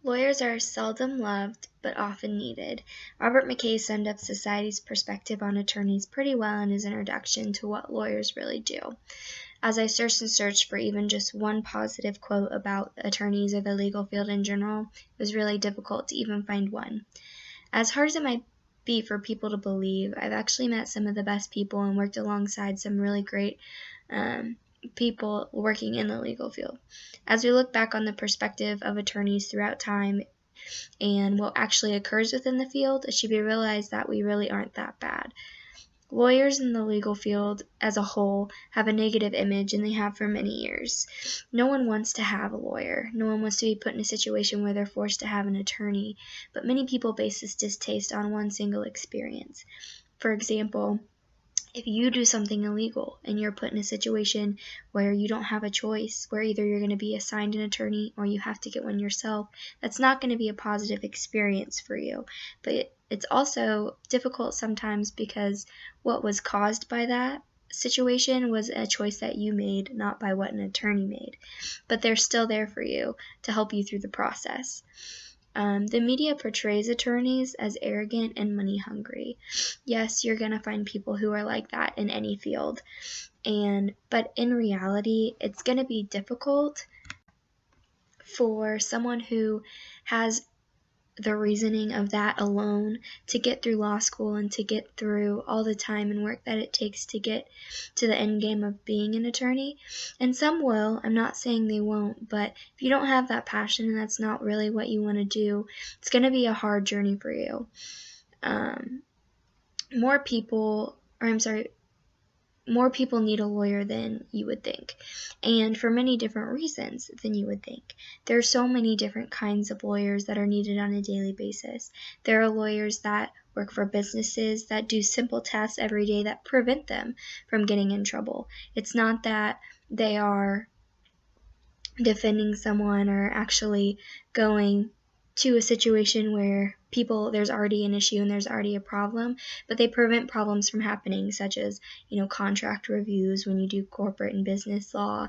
Lawyers are seldom loved, but often needed. Robert McKay summed up society's perspective on attorneys pretty well in his introduction to what lawyers really do. As I searched for even just one positive quote about attorneys or the legal field in general, it was really difficult to even find one. As hard as it might be for people to believe, I've actually met some of the best people and worked alongside some really great people working in the legal field. As we look back on the perspective of attorneys throughout time and what actually occurs within the field, it should be realized that we really aren't that bad. Lawyers in the legal field as a whole have a negative image, and they have for many years. No one wants to have a lawyer. No one wants to be put in a situation where they're forced to have an attorney, but many people base this distaste on one single experience. For example, if you do something illegal and you're put in a situation where you don't have a choice, where either you're going to be assigned an attorney or you have to get one yourself, that's not going to be a positive experience for you. But it's also difficult sometimes because what was caused by that situation was a choice that you made, not by what an attorney made. But they're still there for you to help you through the process. The media portrays attorneys as arrogant and money hungry. Yes, you're going to find people who are like that in any field. But in reality, it's going to be difficult for someone who has the reasoning of that alone to get through law school and to get through all the time and work that it takes to get to the end game of being an attorney. And some will, I'm not saying they won't, but if you don't have that passion and that's not really what you want to do, it's going to be a hard journey for you. More people need a lawyer than you would think, and for many different reasons than you would think. There are so many different kinds of lawyers that are needed on a daily basis. There are lawyers that work for businesses that do simple tasks every day that prevent them from getting in trouble. It's not that they are defending someone or actually going to a situation where there's already an issue and there's already a problem, but they prevent problems from happening, such as, contract reviews when you do corporate and business law.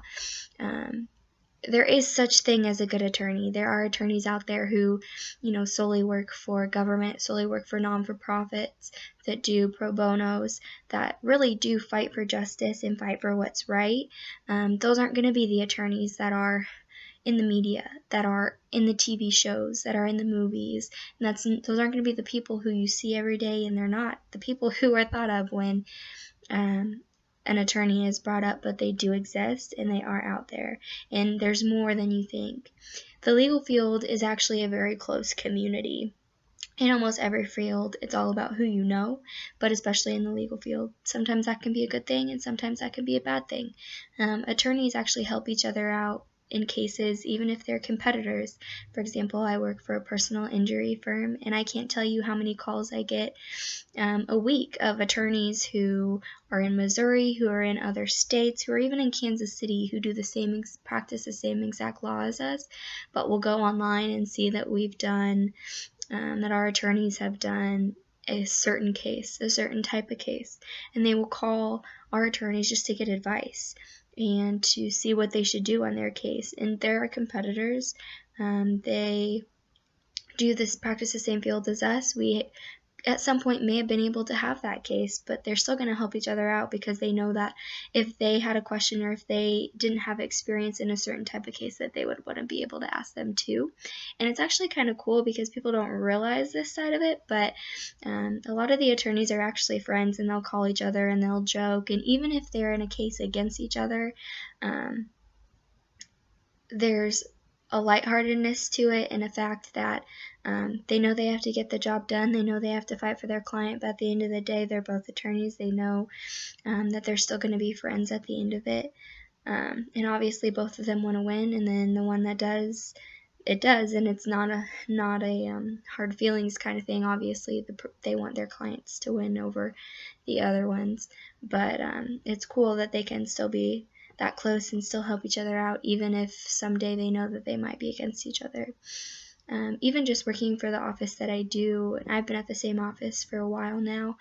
There is such thing as a good attorney. There are attorneys out there who, solely work for government, solely work for non-for-profits, that do pro bonos, that really do fight for justice and fight for what's right. Those aren't going to be the attorneys that are in the media, that are in the TV shows, that are in the movies. And those aren't going to be the people who you see every day, and they're not the people who are thought of when an attorney is brought up, but they do exist and they are out there. And there's more than you think. The legal field is actually a very close community. In almost every field, it's all about who you know, but especially in the legal field, sometimes that can be a good thing and sometimes that can be a bad thing. Attorneys actually help each other out in cases, even if they're competitors. For example, I work for a personal injury firm, and I can't tell you how many calls I get a week of attorneys who are in Missouri, who are in other states, who are even in Kansas City, who do practice the same exact law as us, but will go online and see that we've done, that our attorneys have done a certain case, a certain type of case, and they will call our attorneys just to get advice and to see what they should do on their case. And they're our competitors. They practice the same field as us. We at some point may have been able to have that case, but they're still going to help each other out because they know that if they had a question or if they didn't have experience in a certain type of case, that they would want to be able to ask them too. And it's actually kind of cool because people don't realize this side of it, but a lot of the attorneys are actually friends, and they'll call each other and they'll joke, and even if they're in a case against each other, there's a lightheartedness to it, and a fact that they know they have to get the job done. They know they have to fight for their client, but at the end of the day, they're both attorneys. They know that they're still going to be friends at the end of it. And obviously, both of them want to win, and then the one that does, it does, and it's not a hard feelings kind of thing. Obviously, they want their clients to win over the other ones, but it's cool that they can still be that close and still help each other out, even if someday they know that they might be against each other. Even just working for the office that I do, and I've been at the same office for a while now,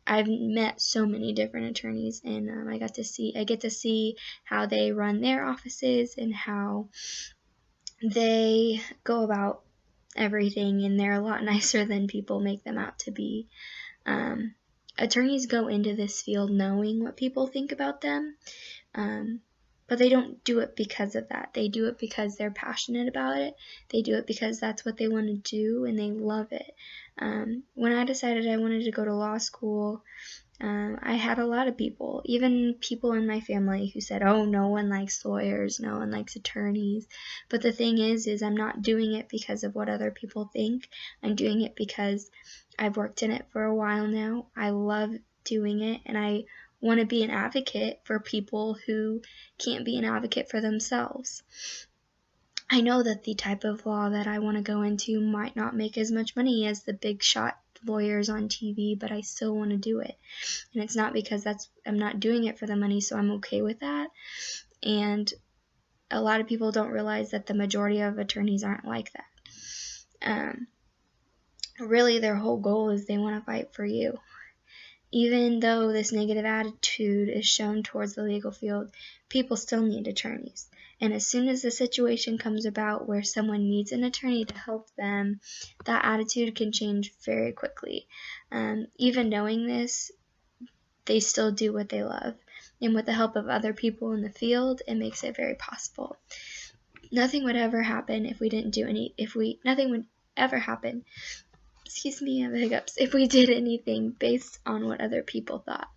I've met so many different attorneys, and I get to see how they run their offices and how they go about everything, and they're a lot nicer than people make them out to be. Attorneys go into this field knowing what people think about them, but they don't do it because of that. They do it because they're passionate about it. They do it because that's what they want to do, and they love it. When I decided I wanted to go to law school, I had a lot of people, even people in my family, who said, oh, no one likes lawyers, no one likes attorneys. But the thing is I'm not doing it because of what other people think. I'm doing it because I've worked in it for a while now. I love doing it, and I want to be an advocate for people who can't be an advocate for themselves. I know that the type of law that I want to go into might not make as much money as the big shot lawyers on TV, but I still want to do it. And it's not because I'm not doing it for the money, so I'm okay with that. And a lot of people don't realize that the majority of attorneys aren't like that. Really, their whole goal is they want to fight for you. Even though this negative attitude is shown towards the legal field, people still need attorneys. And as soon as the situation comes about where someone needs an attorney to help them, that attitude can change very quickly. Even knowing this, they still do what they love. And with the help of other people in the field, it makes it very possible. Nothing would ever happen if we didn't do nothing would ever happen, I have hiccups, if we did anything based on what other people thought.